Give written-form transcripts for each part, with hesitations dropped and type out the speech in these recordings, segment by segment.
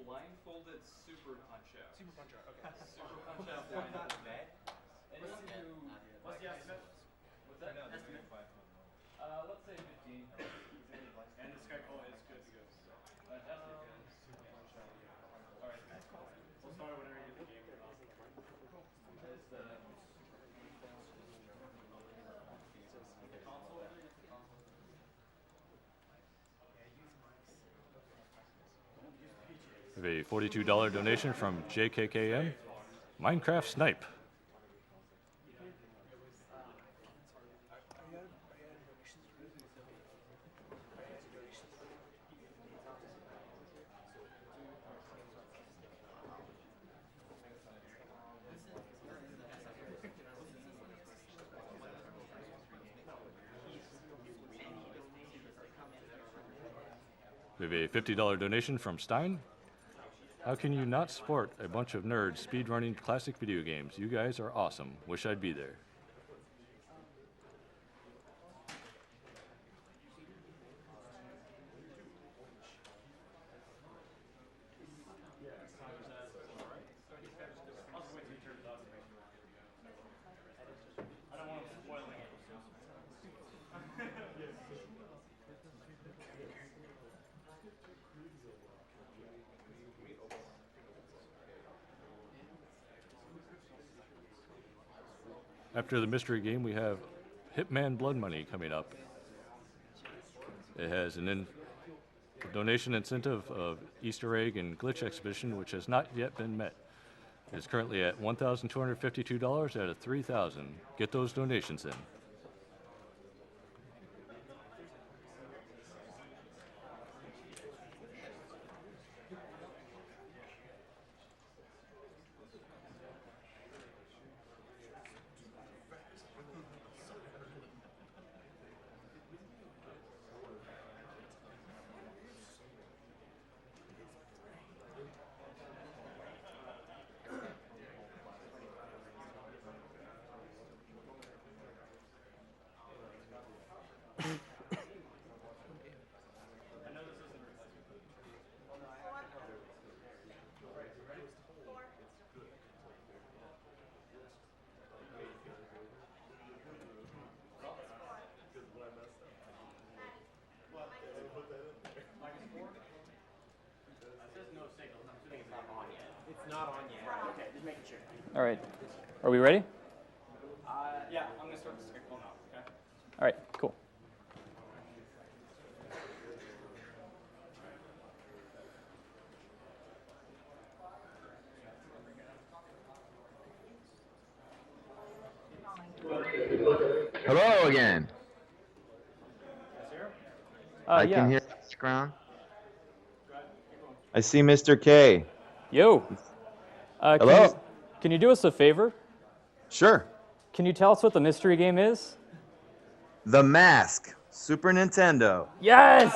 Blindfolded Super Punch Out. Super Punch Out, okay. Super Punch Out blindfolded. What's the estimate? What's that? Estimate? Let's say 15. And the Skype call is good to go. Fantastic. Super Punch Out. All right. We'll start whenever you get the game. It's the console. We have a $42 donation from JKKM. Minecraft Snipe. We have a $50 donation from Stein. How can you not support a bunch of nerds speedrunning classic video games? You guys are awesome. Wish I'd be there. After the mystery game, we have Hitman Blood Money coming up. It has a donation incentive of Easter egg and glitch exhibition, which has not yet been met. It's currently at $1,252 out of $3,000. Get those donations in. All right. Are we ready? Yeah, I'm going to start the Skype call now. Okay? All right, cool. Hello again. I yeah. can hear the background. I see Mr. K. Yo. Hello. Can you do us a favor? Sure. Can you tell us what the mystery game is? The Mask, Super Nintendo. Yes!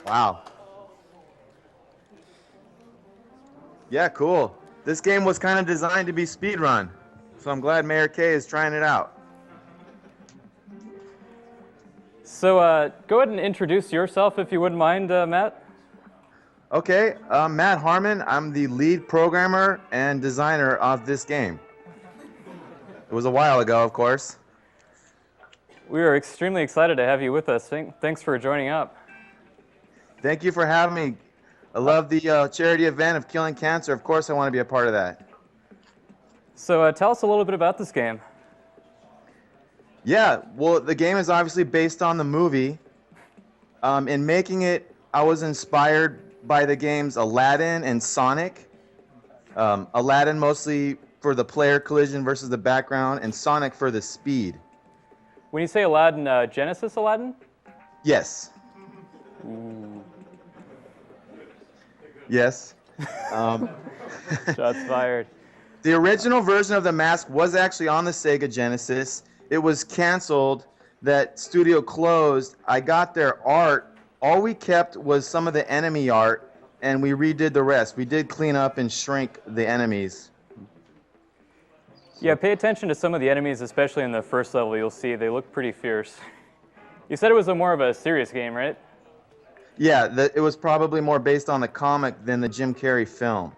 Wow. Yeah, cool. This game was kind of designed to be speedrun, so I'm glad Mayor K is trying it out. So go ahead and introduce yourself if you wouldn't mind, Matt. Okay, Matt Harmon. I'm the lead programmer and designer of this game. It was a while ago, of course. We are extremely excited to have you with us. Thanks for joining up. Thank you for having me. I love the charity event of killing cancer. Of course, I want to be a part of that. So tell us a little bit about this game. Yeah, well, the game is obviously based on the movie. In making it, I was inspired by the games Aladdin and Sonic. Aladdin mostly for the player collision versus the background, and Sonic for the speed. When you say Aladdin, Genesis Aladdin? Yes. Ooh. Yes. Shots fired. The original version of The Mask was actually on the Sega Genesis. It was canceled. That studio closed. I got their art. All we kept was some of the enemy art, and we redid the rest. We did clean up and shrink the enemies. Yeah, pay attention to some of the enemies, especially in the first level. You'll see they look pretty fierce. You said it was more of a serious game, right? Yeah, it was probably more based on the comic than the Jim Carrey film.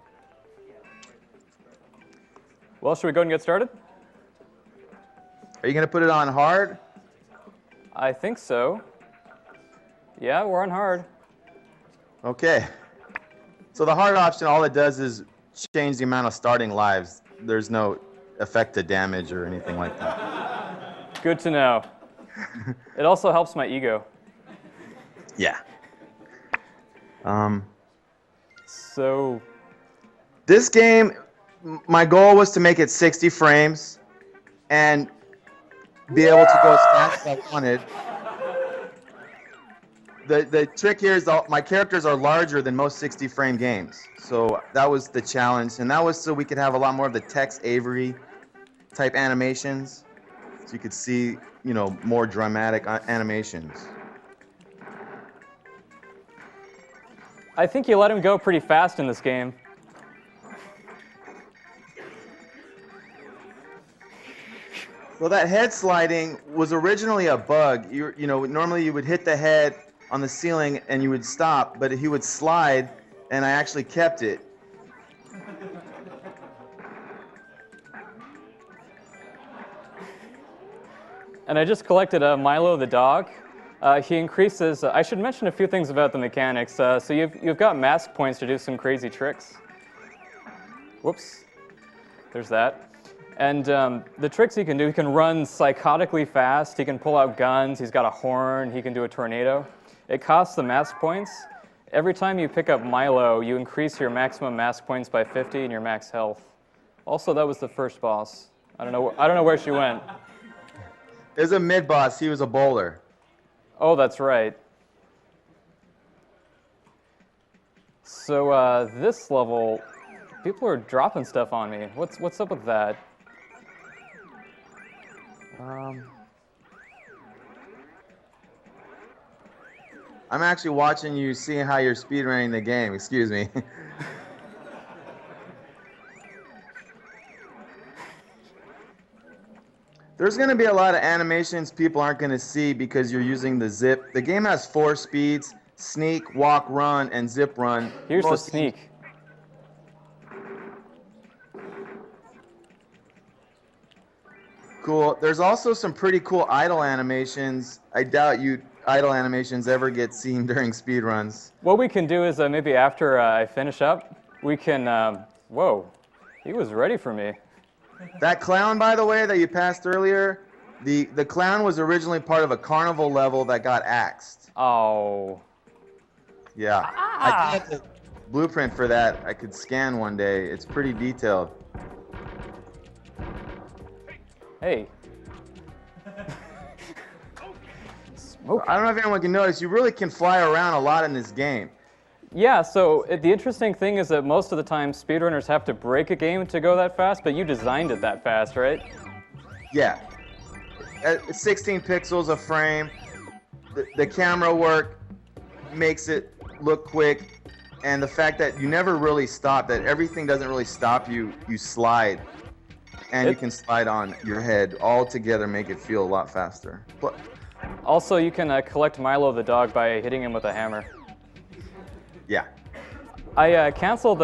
Well, should we go and get started? Are you going to put it on hard? I think so. Yeah, we're on hard. Okay. So the hard option, all it does is change the amount of starting lives. There's no effect to damage or anything like that. Good to know. It also helps my ego. Yeah. So this game, my goal was to make it 60 frames and be able to go as fast as I wanted. The trick here is my characters are larger than most 60-frame games. So that was the challenge, and that was so we could have a lot more of the Tex Avery type animations, so you could see, you know, more dramatic animations. I think you let him go pretty fast in this game. Well, that head sliding was originally a bug. You know, normally you would hit the head on the ceiling and you would stop, but he would slide, and I actually kept it. And I just collected Milo the dog. He increases. I should mention a few things about the mechanics. So you've got mask points to do some crazy tricks. Whoops. There's that. And the tricks he can do, he can run psychotically fast. He can pull out guns. He's got a horn. He can do a tornado. It costs the mask points. Every time you pick up Milo, you increase your maximum mask points by 50 and your max health. Also, that was the first boss. I don't know where she went. There's a mid-boss. He was a bowler. Oh, that's right. So this level, people are dropping stuff on me. What's up with that? I'm actually watching you, seeing how you're speedrunning the game. Excuse me. There's going to be a lot of animations people aren't going to see because you're using the zip. The game has 4 speeds: sneak, walk, run, and zip run. Here's the sneak. Cool. There's also some pretty cool idle animations. I doubt idle animations ever get seen during speedruns. What we can do is maybe after I finish up, we can... whoa, he was ready for me. That clown, by the way, that you passed earlier, the clown was originally part of a carnival level that got axed. Oh. Yeah. I got the blueprint for that. I could scan one day. It's pretty detailed. Hey. I don't know if anyone can notice, you really can fly around a lot in this game. Yeah, so the interesting thing is that most of the time speedrunners have to break a game to go that fast, but you designed it that fast, right? Yeah. At 16 pixels a frame, the camera work makes it look quick, and the fact that you never really stop, that everything doesn't really stop you, you slide. And you can slide on your head all together, make it feel a lot faster. Also, you can collect Milo the dog by hitting him with a hammer. Yeah. I canceled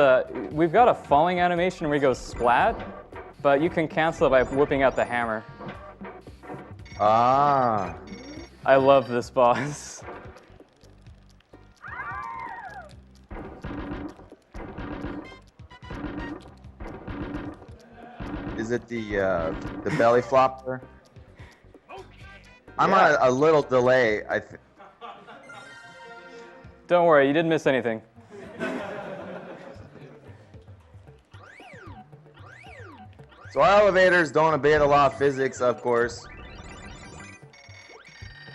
we've got a falling animation where he goes splat, but you can cancel it by whipping out the hammer. Ah. I love this boss. Is it the belly flopper? I'm on a little delay, I think. Don't worry, you didn't miss anything. So our elevators don't obey the law of physics, of course.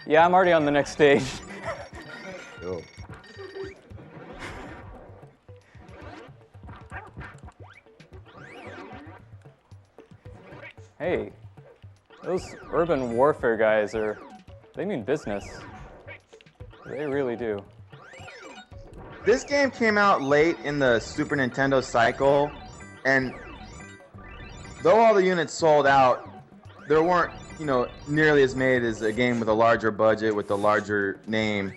Yeah, I'm already on the next stage. Cool. Hey, those urban warfare guys they mean business. They really do. This game came out late in the Super Nintendo cycle, and though all the units sold out, there weren't you know, nearly as made as a game with a larger budget, with a larger name.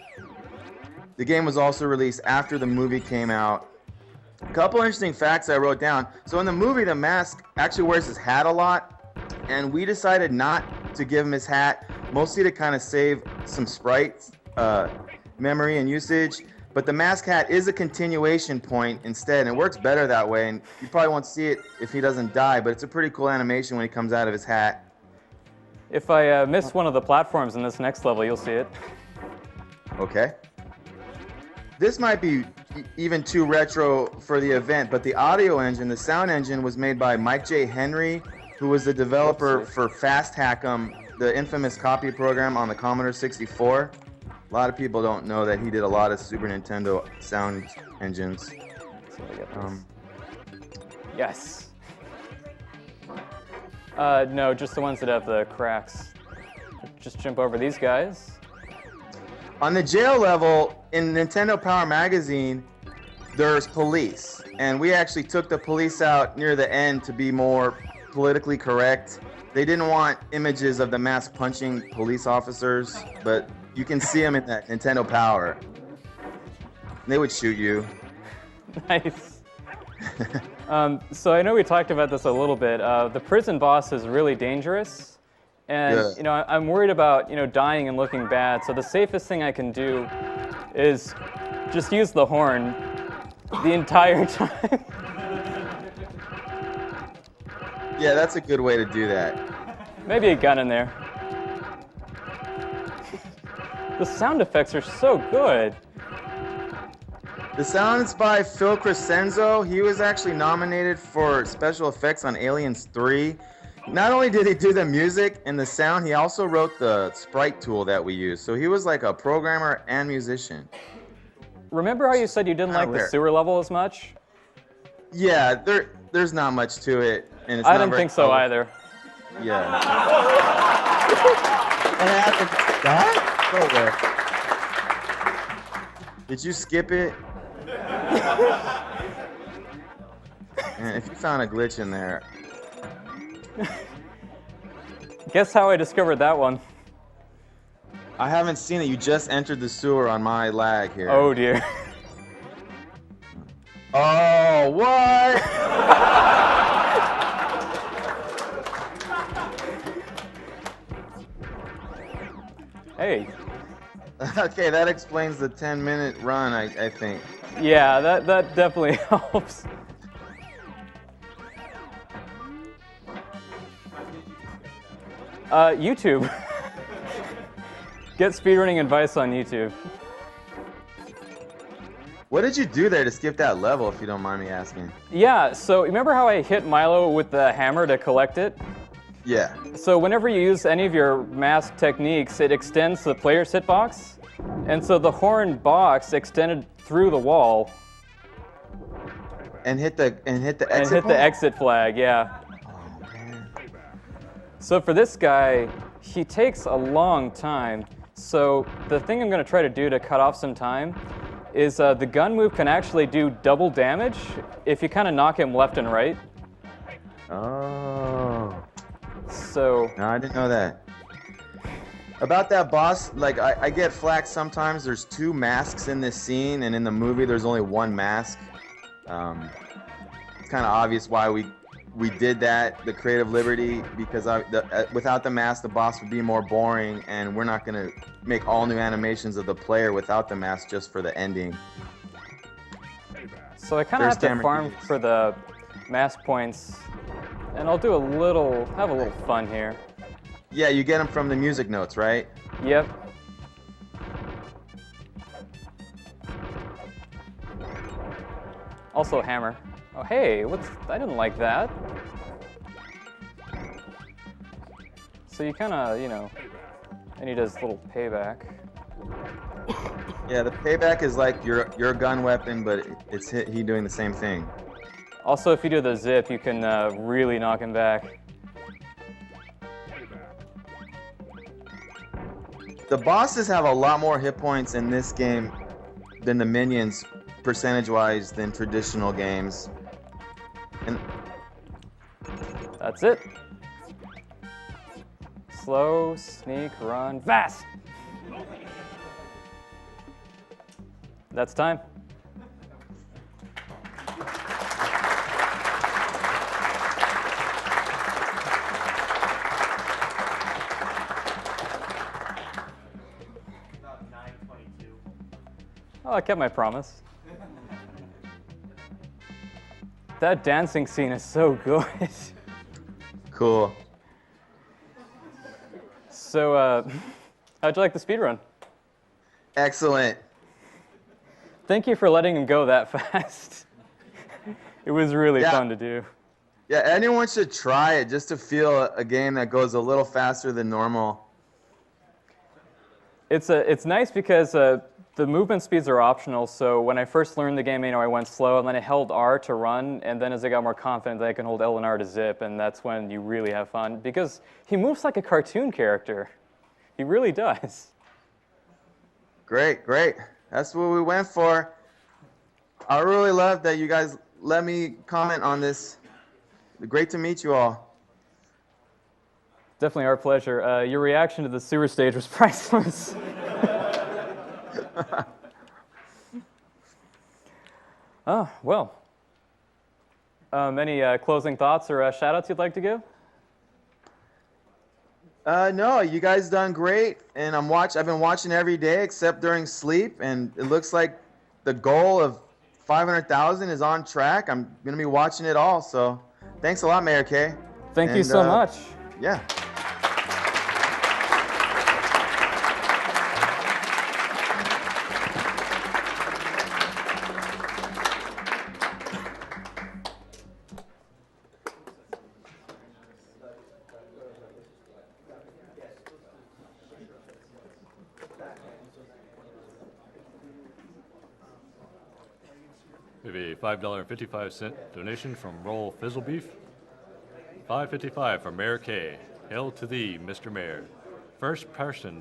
The game was also released after the movie came out. A couple interesting facts I wrote down. So in the movie, the mask actually wears his hat a lot, and we decided not to give him his hat, mostly to kind of save some sprite memory and usage. But the mask hat is a continuation point instead, and it works better that way, and you probably won't see it if he doesn't die, but it's a pretty cool animation when he comes out of his hat. If I miss one of the platforms in this next level, you'll see it. Okay. This might be even too retro for the event, but the audio engine, the sound engine, was made by Mike J. Henry, who was the developer for Fast Hack'em, the infamous copy program on the Commodore 64. A lot of people don't know that he did a lot of Super Nintendo sound engines. Yes. No, just the ones that have the cracks. Just jump over these guys. On the jail level, in Nintendo Power Magazine, there's police. And we actually took the police out near the end to be more politically correct. They didn't want images of the mask punching police officers, but you can see them in that Nintendo Power. They would shoot you. Nice. So I know we talked about this a little bit. The prison boss is really dangerous, and Yeah. you know I'm worried about dying and looking bad. So the safest thing I can do is just use the horn the entire time. Yeah, that's a good way to do that. Maybe a gun in there. The sound effects are so good. The sound's by Phil Crescenzo. He was actually nominated for special effects on Aliens 3. Not only did he do the music and the sound, he also wrote the sprite tool that we use. So he was like a programmer and musician. Remember how you said you didn't like the sewer level as much? Yeah, there's not much to it. And it's I not didn't very think so colorful. either. Yeah. What happened? That? Did you skip it? Man, if you found a glitch in there. Guess how I discovered that one? I haven't seen it. You just entered the sewer on my lag here. Oh dear. Oh, what? Hey. Okay, that explains the 10-minute run, I think. Yeah, that definitely helps. YouTube. Get speedrunning advice on YouTube. What did you do there to skip that level, if you don't mind me asking? Yeah, so remember how I hit Milo with the hammer to collect it? Yeah. So whenever you use any of your mask techniques, it extends the player's hitbox. And so the horn box extended through the wall. And hit the exit And hit point? the exit flag, yeah. Oh, man. So for this guy, he takes a long time. So the thing I'm going to try to do to cut off some time is the gun move can actually do double damage if you kind of knock him left and right. Oh. So... No, I didn't know that. About that boss, like, I get flack sometimes. There's 2 masks in this scene, and in the movie there's only 1 mask. It's kind of obvious why we did that, the creative liberty, because without the mask, the boss would be more boring, and we're not going to make all new animations of the player without the mask just for the ending. So I kind of have to farm for the mask points, and I'll do have a little fun here. Yeah, you get them from the music notes, right? Yep. Also hammer. Oh hey, I didn't like that. So you kind of, and he does a little payback. Yeah, the payback is like your gun weapon, but it's he doing the same thing. Also, if you do the zip, you can really knock him back. The bosses have a lot more hit points in this game than the minions, percentage-wise, than traditional games. And that's it. Slow, sneak, run, fast! That's time. About 9:22. Oh, I kept my promise. That dancing scene is so good. Cool. So, how'd you like the speedrun? Excellent. Thank you for letting him go that fast. It was really fun to do. Yeah, anyone should try it just to feel a game that goes a little faster than normal. It's nice because the movement speeds are optional, so when I first learned the game, I went slow, and then I held R to run, and then as I got more confident, I can hold L and R to zip, and that's when you really have fun, because he moves like a cartoon character. He really does. Great, great. That's what we went for. I really love that you guys let me comment on this. Great to meet you all. Definitely our pleasure. Your reaction to the sewer stage was priceless. Oh, well. Any closing thoughts or shout-outs you'd like to give? No, you guys done great, and I've been watching every day except during sleep, and it looks like the goal of 500,000 is on track. I'm gonna be watching it all, so thanks a lot, Mayor K. Thank you so much. Yeah. We have a $5.55 donation from Roll Fizzle Beef. $5.55 from Mayor K. Hail to thee, Mr. Mayor. First person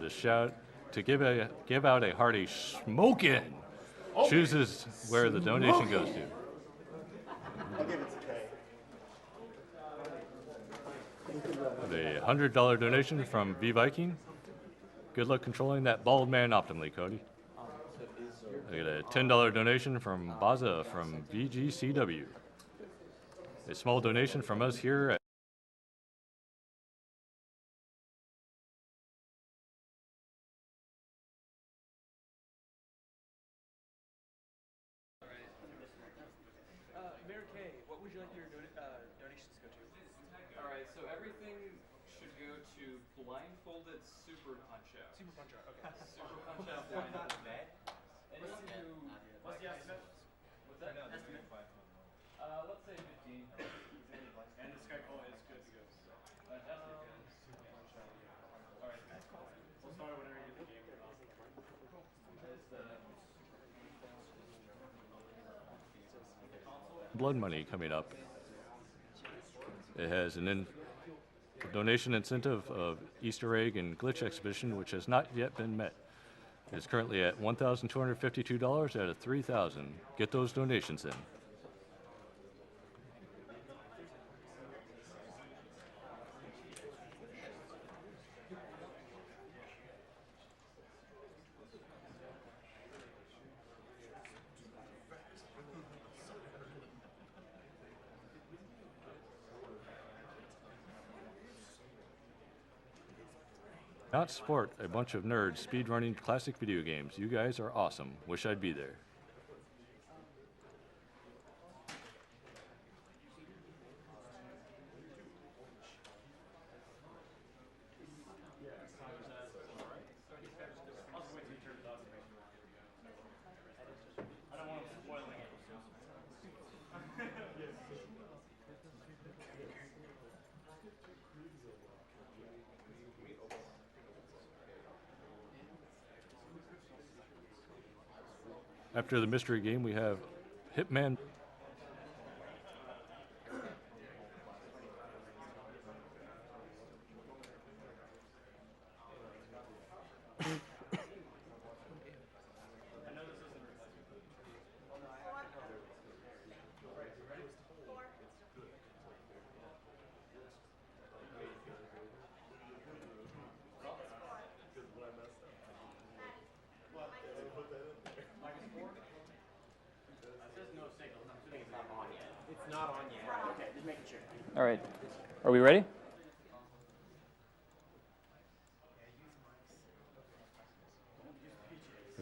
to give out a hearty smokin' chooses where the donation goes to. I'll give it to Kay. A $100 donation from V Viking. Good luck controlling that bald man optimally, Cody. I get a $10 donation from Baza from VGCW. A small donation from us here at Mayor K, what would you like your donations to go to? All right, so everything should go to Blindfolded Super Punch-Out. Super Punch Out, okay. Super Punch-Out Blindfolded. Anyone who... What's the estimate? What's that? Estimate? Let's say 15. And the Skype call is good to go. Fantastic. All right. We'll start whenever you get the game. blood money coming up. It has a donation incentive of Easter egg and glitch exhibition, which has not yet been met. It's currently at $1,252 out of $3,000. Get those donations in. Not sport, a bunch of nerds speedrunning classic video games. You guys are awesome. Wish I'd be there. After the mystery game, we have Hitman. It's not on yet. Okay, just making sure. All right. Are we ready?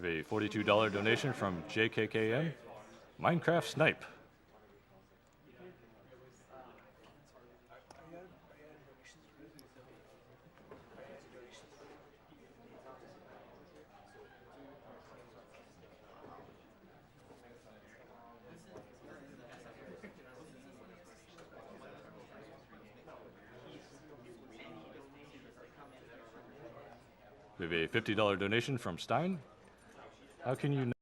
We have a $42 donation from JKKM. Minecraft Snipe. We have a $50 donation from Stein. How can you